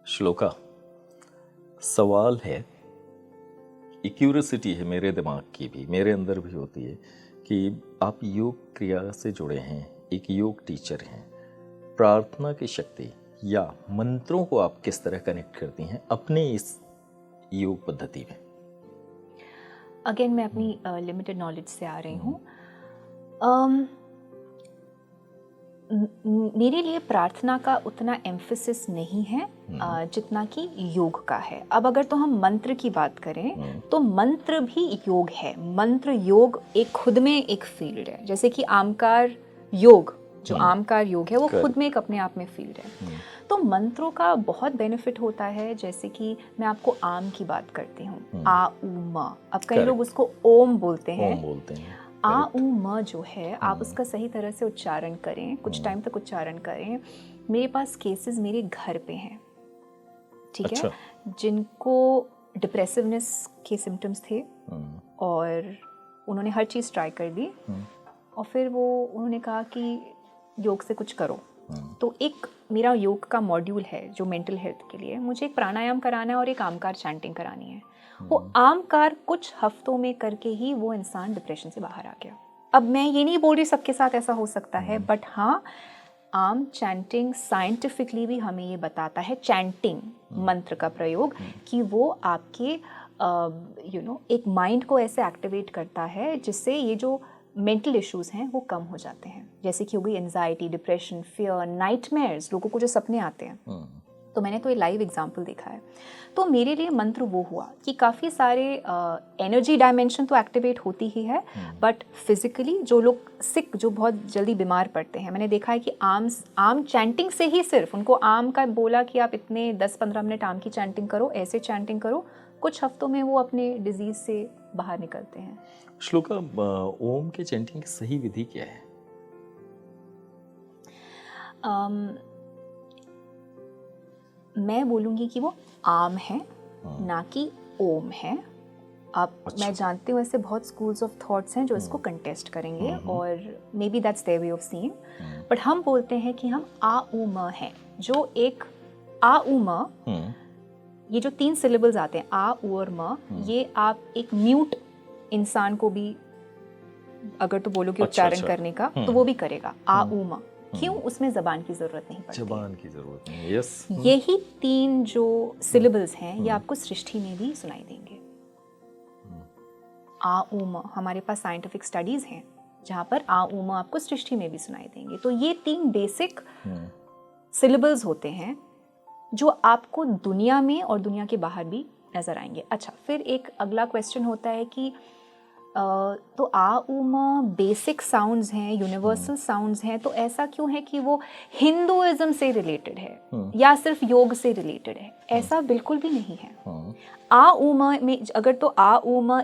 श्लोका, सवाल है, एक क्यूरियोसिटी है मेरे दिमाग की भी, मेरे अंदर भी होती है कि आप योग क्रिया से जुड़े हैं, एक योग टीचर हैं। प्रार्थना की शक्ति या मंत्रों को आप किस तरह कनेक्ट करती हैं अपने इस योग पद्धति में? अगेन मैं अपनी लिमिटेड नॉलेज से आ रही हूँ। मेरे लिए प्रार्थना का उतना एम्फेसिस नहीं है जितना कि योग का है। अब अगर तो हम मंत्र की बात करें तो मंत्र भी योग है। मंत्र योग एक खुद में एक फील्ड है, जैसे कि आमकार योग, जो आमकार योग है वो खुद में एक अपने आप में फील्ड है। तो मंत्रों का बहुत बेनिफिट होता है। जैसे कि मैं आपको आम की बात करती हूँ, आ उ म। अब कई लोग उसको ओम बोलते हैं। आ उ म जो है, आप उसका सही तरह से उच्चारण करें, कुछ टाइम तक उच्चारण करें। मेरे पास केसेस मेरे घर पे हैं, ठीक है, जिनको डिप्रेसिवनेस के सिम्टम्स थे और उन्होंने हर चीज़ ट्राई कर दी और फिर उन्होंने कहा कि योग से कुछ करो। तो एक मेरा योग का मॉड्यूल है जो मेंटल हेल्थ के लिए, मुझे एक प्राणायाम कराना है और एक आमकार चैंटिंग करानी है। वो आमकार कुछ हफ्तों में करके ही वो इंसान डिप्रेशन से बाहर आ गया। अब मैं ये नहीं बोल रही सबके साथ ऐसा हो सकता है, बट हाँ, आम चैंटिंग साइंटिफिकली भी हमें ये बताता है, चैंटिंग मंत्र का प्रयोग, कि वो आपके एक माइंड को ऐसे एक्टिवेट करता है जिससे ये जो मेंटल इश्यूज हैं वो कम हो जाते हैं। जैसे कि हो गई एंजाइटी, डिप्रेशन, फियर, नाइटमेयर्स, लोगों को जो सपने आते हैं। तो मैंने तो ये लाइव एग्जांपल देखा है। तो मेरे लिए मंत्र वो हुआ कि काफ़ी सारे एनर्जी डायमेंशन तो एक्टिवेट होती ही है, बट फिजिकली जो लोग सिक, जो बहुत जल्दी बीमार पड़ते हैं, मैंने देखा है कि आम चैंटिंग से ही, सिर्फ उनको आम का बोला कि आप इतने 10-15 मिनट आम की चैंटिंग करो, ऐसे चैंटिंग करो, कुछ हफ्तों में वो अपने डिजीज से बाहर निकलते हैं। श्लोका, ओम के चैंटिंग की सही विधि क्या है? मैं बोलूँगी कि वो आम है, ना कि ओम है। अब मैं जानती हूँ ऐसे बहुत स्कूल्स ऑफ थॉट्स हैं जो इसको कंटेस्ट करेंगे और may be that's their way of seeing, but हम बोलते हैं कि हम आ उ म हैं, जो एक आ उ म, ये जो 3 सिलेबल्स आते हैं आ उ और म, ये आप एक म्यूट इंसान को भी अगर तो बोलोगे उच्चारण करने का तो वो भी करेगा, आ उ म। क्यों? उसमें जबान की जरूरत नहीं पड़ती। जबान की जरूरत नहीं, यस। यही 3 जो सिलेबल्स हैं ये आपको सृष्टि में भी सुनाई देंगे। आ उ म, हमारे पास साइंटिफिक स्टडीज हैं जहाँ पर आ उ म आपको सृष्टि में भी सुनाई देंगे। तो ये 3 बेसिक सिलेबल्स होते हैं जो आपको दुनिया में और दुनिया के बाहर भी नजर आएंगे। अच्छा, फिर एक अगला क्वेश्चन होता है कि तो आ उ म बेसिक साउंड्स हैं, यूनिवर्सल साउंड्स हैं, तो ऐसा क्यों है कि वो हिंदुइज्म से रिलेटेड है या सिर्फ योग से रिलेटेड है? ऐसा बिल्कुल भी नहीं है। आ उ म में अगर तो आ उ म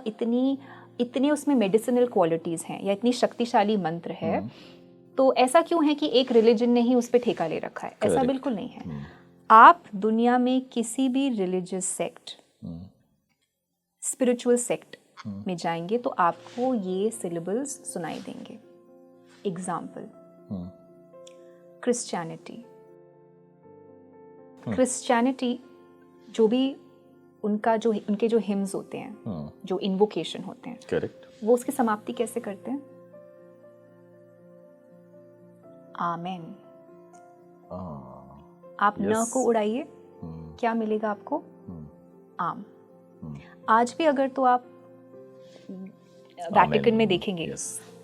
इतने उसमें मेडिसिनल क्वालिटीज हैं या इतनी शक्तिशाली मंत्र है, तो ऐसा क्यों है कि एक रिलीजन ने ही उस पर ठेका ले रखा है? ऐसा बिल्कुल नहीं है। आप दुनिया में किसी भी रिलीजियस सेक्ट, स्पिरिचुअल सेक्ट में जाएंगे तो आपको ये सिलेबल्स सुनाई देंगे। एग्जाम्पल, क्रिश्चियनिटी जो भी उनके जो हिम्स होते हैं, जो इन्वोकेशन होते हैं, करेक्ट, वो उसकी समाप्ति कैसे करते हैं? आमेन। आप न को उड़ाइए, क्या मिलेगा आपको? आम। आज भी अगर तो आप वैटिकन में देखेंगे,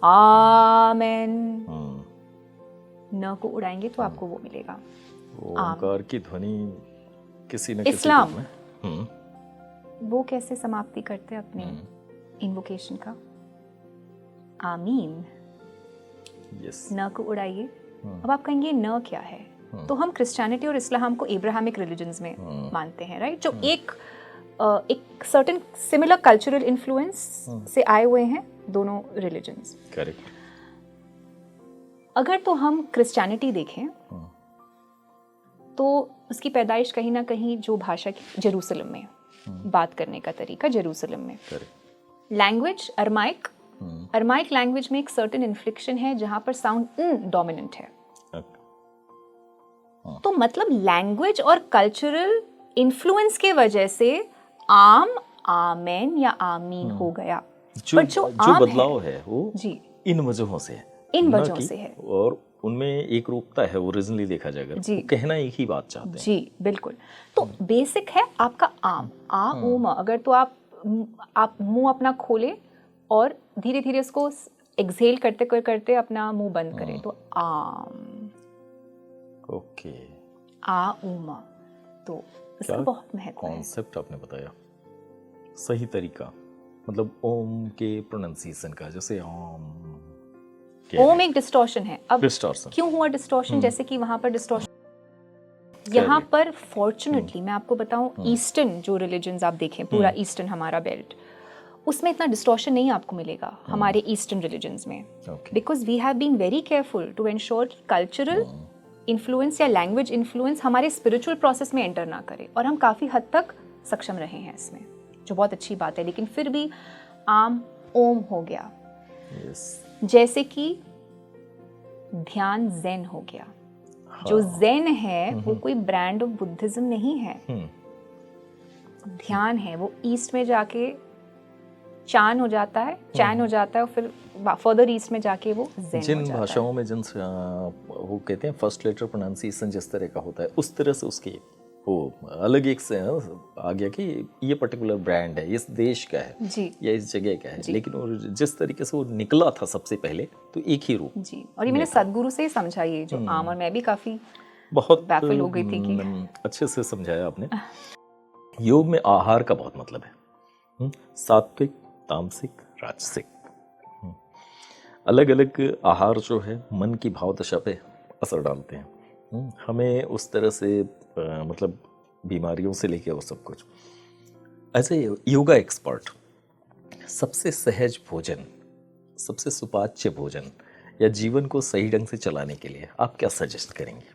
आमेन, न को उड़ाएंगे तो आपको वो मिलेगा। ओंकार की ध्वनि किसी न किसी इस्लाम में वो कैसे समाप्ति करते हैं अपने इन्वोकेशन का? आमीन। यस। न को उड़ाइए। अब आप कहेंगे न क्या है? तो हम क्रिश्चियनिटी और इस्लाम को एब्राहमिक रिलीजन्स में मानते हैं, राइट? जो एक सर्टेन सिमिलर कल्चरल इन्फ्लुएंस से आए हुए हैं दोनों रिलीजन्स। करेक्ट। अगर तो हम क्रिश्चियनिटी देखें तो उसकी पैदाइश कहीं ना कहीं जो भाषा की, जेरूसलम में, बात करने का तरीका जेरूसलम में। लैंग्वेज अरमाइक लैंग्वेज में एक सर्टेन इन्फ्लेक्शन है जहां पर साउंड डोमिनेंट है। तो मतलब लैंग्वेज और कल्चरल इन्फ्लुएंस के वजह से आम आमेन या आमीन हो गया। जो पर जो आम बदलाव है वो जी इन वजहों से है, इन ना वजहों कि- से है और उनमें एक रूपता है ओरिजिनली देखा जाए अगर, जी। वो कहना एक ही बात चाहते हैं। जी बिल्कुल। तो बेसिक है आपका आम आ उम। अगर तो आप मुंह अपना खोले और धीरे धीरे उसको एक्सहेल करते करते अपना मुंह बंद करें तो आम, ओके, आ उम। तो इसका क्या बहुत महत्व है। कॉन्सेप्ट आपने बताया, सही तरीका, मतलब ओम के प्रोनाउंसिएशन का, जैसे ओम ओम एक डिस्टॉर्शन है। अब डिस्टॉर्शन, क्यों हुआ डिस्टॉर्शन? जैसे कि वहां पर डिस्टॉर्शन, यहाँ पर फॉर्चुनेटली मैं आपको बताऊं, ईस्टर्न जो रिलीजन्स आप देखें, पूरा ईस्टर्न हमारा बेल्ट, उसमें इतना डिस्टॉर्शन नहीं आपको मिलेगा हमारे ईस्टर्न रिलीजन्स में, because we have been very careful to ensure कि कल्चरल इन्फ्लुएंस या लैंग्वेज इन्फ्लुएंस हमारे स्पिरिचुअल प्रोसेस में एंटर ना करे, और हम काफ़ी हद तक सक्षम रहे हैं इसमें, जो बहुत अच्छी बात है। लेकिन फिर भी आम ओम हो गया, जैसे कि ध्यान ज़ेन हो गया। जो ज़ेन है वो कोई ब्रांड ऑफ बुद्धिज्म नहीं है, ध्यान है। वो ईस्ट में जाके चान हो जाता है, चैन हो जाता है, और फिर फर्दर ईस्ट में जाके वो ज़ेन हो जिन जाता भाषाओं में जिन वो कहते हैं फर्स्ट लेटर प्रोनाउंसिएशन जिस तरह का होता है, उस तरह से उसकी वो अलग एक से आ गया कि ये पर्टिकुलर ब्रांड है, इस देश का है जी या इस जगह का है। लेकिन वो जिस तरीके से वो निकला था सबसे पहले, तो एक ही रूप जी। और ये मैंने सदगुरु से ही समझा, ये जो आम, और मैं भी काफ़ी बहुत बैफल हो गई थी कि अच्छे से समझाया आपने। योग में आहार का बहुत मतलब है, सात्विक, तामसिक, राजसिक। अलग अलग आहार जो है मन की भाव दशा पे असर डालते हैं, हमें उस तरह से मतलब बीमारियों से लेके वो सब कुछ। एज ए योगा एक्सपर्ट, सबसे सहज भोजन, सबसे सुपाच्य भोजन या जीवन को सही ढंग से चलाने के लिए आप क्या सजेस्ट करेंगे?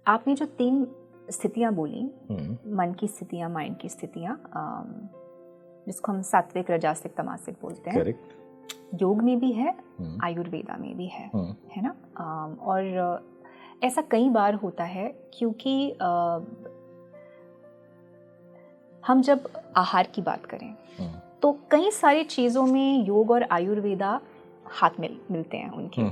आपने जो 3 स्थितियां बोली, मन की स्थितियां, माइंड की स्थितियां, जिसको हम सात्विक, रजासिक, तमासिक बोलते हैं, करेक्ट, योग में भी है, आयुर्वेदा में भी है ना। और ऐसा कई बार होता है क्योंकि हम जब आहार की बात करें तो कई सारी चीज़ों में योग और आयुर्वेदा हाथ मिलते हैं उनके,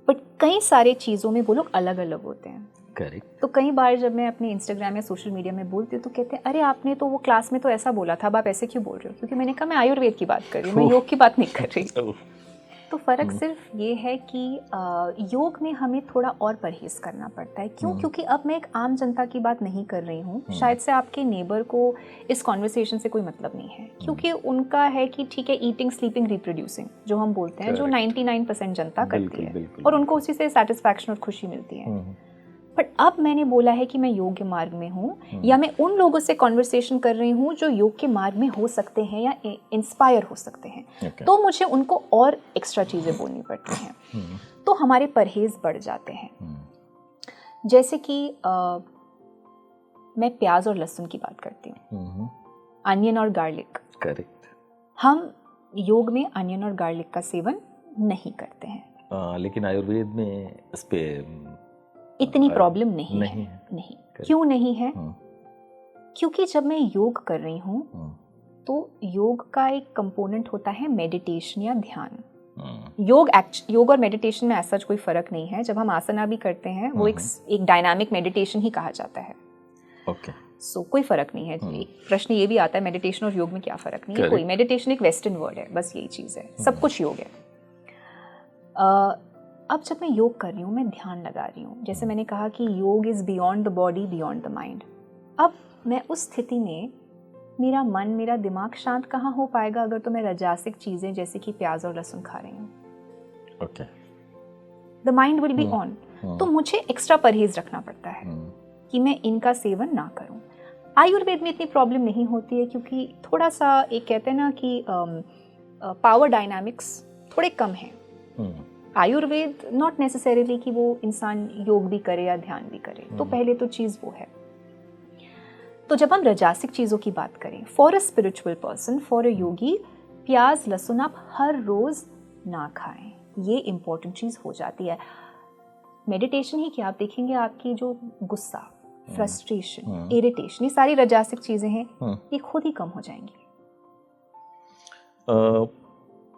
बट कई सारे चीज़ों में वो लोग अलग अलग होते हैं। करेक्ट। तो कई बार जब मैं अपने इंस्टाग्राम या सोशल मीडिया में बोलती हूँ तो कहते हैं, अरे आपने तो वो क्लास में तो ऐसा बोला था, अब आप ऐसे क्यों बोल रहे हो? क्योंकि मैंने कहा मैं आयुर्वेद की बात कर रही हूँ, मैं योग की बात नहीं कर रही। तो फ़र्क सिर्फ ये है कि योग में हमें थोड़ा और परहेज़ करना पड़ता है। क्यों? क्योंकि अब मैं एक आम जनता की बात नहीं कर रही हूँ, शायद से आपके नेबर को इस कॉन्वर्सेशन से कोई मतलब नहीं है, क्योंकि उनका है कि ठीक है, ईटिंग, स्लीपिंग, रिप्रोड्यूसिंग जो हम बोलते हैं, जो 99% जनता करती है, और उनको उसी से सेटिस्फैक्शन और खुशी मिलती है। बट अब मैंने बोला है कि मैं योग के मार्ग में हूँ, या मैं उन लोगों से कॉन्वर्सेशन कर रही हूँ जो योग के मार्ग में हो सकते हैं या इंस्पायर हो सकते हैं, तो मुझे उनको और एक्स्ट्रा चीज़ें बोलनी पड़ती हैं, तो हमारे परहेज बढ़ जाते हैं। जैसे कि मैं प्याज और लहसुन की बात करती हूँ, अनियन और गार्लिक। करेक्ट। हम योग में अनियन और गार्लिक का सेवन नहीं करते हैं, लेकिन आयुर्वेद में इस पे इतनी प्रॉब्लम नहीं है। नहीं। क्यों नहीं है? क्योंकि जब मैं योग कर रही हूँ तो योग का एक कंपोनेंट होता है मेडिटेशन या ध्यान। योग और मेडिटेशन में ऐसा कोई फर्क नहीं है। जब हम आसना भी करते हैं वो एक डायनामिक मेडिटेशन ही कहा जाता है। ओके। सो कोई फर्क नहीं है। एक प्रश्न ये भी आता है, मेडिटेशन और योग में क्या फर्क? नहीं है कोई। मेडिटेशन एक वेस्टर्न वर्ड है, बस यही चीज़ है, सब कुछ योग है। अब जब मैं योग कर रही हूँ, मैं ध्यान लगा रही हूँ, जैसे मैंने कहा कि योग is beyond the body, beyond the mind. अब मैं उस स्थिति में मेरा मन, मेरा दिमाग शांत कहाँ हो पाएगा अगर तो मैं रजासिक चीज़ें जैसे कि प्याज और लहसुन खा रही हूँ। Okay. The mind will be on. तो मुझे एक्स्ट्रा परहेज रखना पड़ता है कि मैं इनका सेवन ना करूँ। आयुर्वेद में इतनी प्रॉब्लम नहीं होती है क्योंकि थोड़ा सा एक कहते हैं ना कि पावर डायनामिक्स थोड़े कम हैं। आयुर्वेद नॉट नेसेसरीली कि वो इंसान योग भी करे या ध्यान भी करे, तो पहले तो चीज़ वो है। तो जब हम रजासिक चीज़ों की बात करें, for a spiritual person, for a yogi, प्याज लहसुन आप हर रोज़ ना खाएं। ये इम्पोर्टेंट चीज़ हो जाती है। मेडिटेशन ही क्या, आप देखेंगे आपकी जो गुस्सा, फ्रस्ट्रेशन, इरिटेशन, ये सारी रजासिक चीज़ें हैं, ये खुद ही कम हो जाएंगी।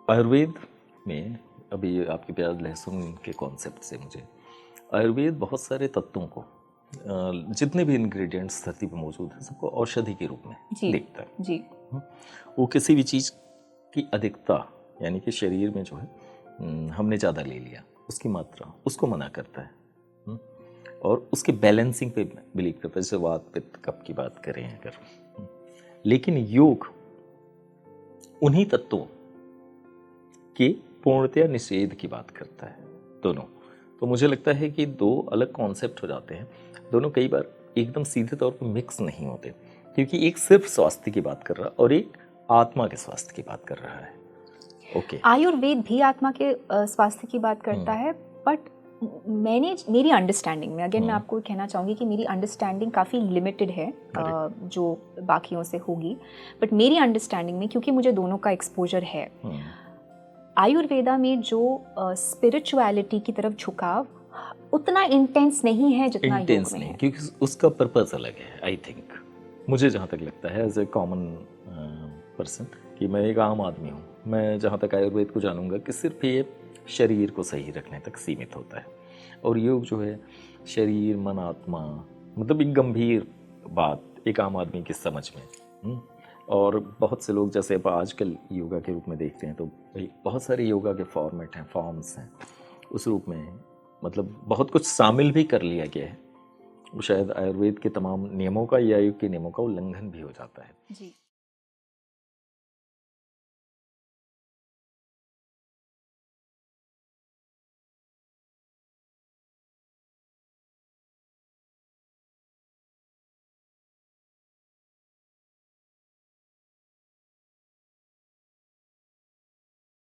आयुर्वेद में अभी आपके प्याज लहसुन के कॉन्सेप्ट से मुझे आयुर्वेद बहुत सारे तत्वों को जितने भी इंग्रेडिएंट्स धरती पर मौजूद हैं सबको औषधि के रूप में देखता है जी। वो किसी भी चीज़ की अधिकता यानी कि शरीर में जो है हमने ज़्यादा ले लिया उसकी मात्रा उसको मना करता है और उसके बैलेंसिंग पे बिलीव करता है, जैसे वात पित्त कफ की बात करें अगर। लेकिन योग उन्हीं तत्वों के पूर्णतया निषेध की बात करता है दोनों। तो मुझे लगता है कि दो अलग कॉन्सेप्ट हो जाते हैं, दोनों कई बार एकदम सीधे तौर पर मिक्स नहीं होते, क्योंकि एक सिर्फ स्वास्थ्य की बात कर रहा है और एक आत्मा के स्वास्थ्य की बात कर रहा है। ओके, आयुर्वेद भी आत्मा के स्वास्थ्य की बात करता है, बट मेरी अंडरस्टैंडिंग में, अगेन मैं आपको कहना चाहूँगी कि मेरी अंडरस्टैंडिंग काफ़ी लिमिटेड है जो बाकियों से होगी, बट मेरी अंडरस्टैंडिंग में, क्योंकि मुझे दोनों का एक्सपोजर है, आयुर्वेदा में जो स्पिरिचुअलिटी की तरफ झुकाव उतना इंटेंस नहीं है जितना योग में है, क्योंकि उसका पर्पस अलग है। आई थिंक मुझे जहाँ तक लगता है एज ए कॉमन पर्सन कि मैं एक आम आदमी हूँ, मैं जहाँ तक आयुर्वेद को जानूंगा कि सिर्फ ये शरीर को सही रखने तक सीमित होता है, और योग जो है शरीर मन आत्मा, मतलब एक गंभीर बात एक आम आदमी की समझ में। और बहुत से लोग जैसे अब आजकल योगा के रूप में देखते हैं तो भाई बहुत सारे योगा के फॉर्मेट हैं, फॉर्म्स हैं, उस रूप में मतलब बहुत कुछ शामिल भी कर लिया गया है। वो शायद आयुर्वेद के तमाम नियमों का या योग के नियमों का उल्लंघन भी हो जाता है। जी।